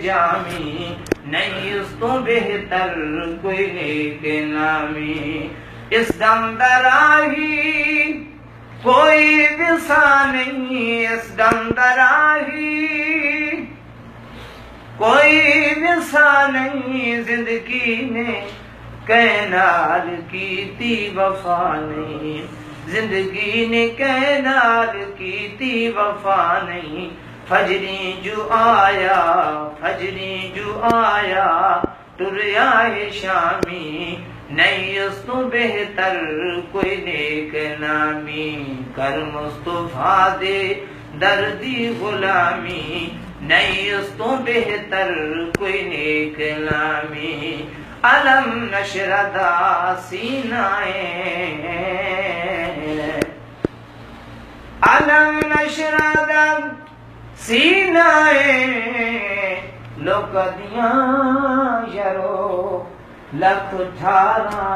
जामी, नहीं उस तो बेहतर कोई नेक नामी। इस दम दराही कोई विसा नहीं, इस दम दराही कोई विसा नहीं, जिंदगी ने कैनाल की थी वफा नहीं, जिंदगी ने कैनाल की थी वफा नहीं। फजरी जो आया, फजरी जो आया, तुरियाए शामी, नहीं उस तो बेहतर कोई नेक नामी। कर मुस्तफा दे दर्दी गुलामी, नहीं उस तो बेहतर कोई नेक नामी। अलम नशरदा सीनाए, अलम नशरदा सीनाए, लोक दिया यरो लख ठारा।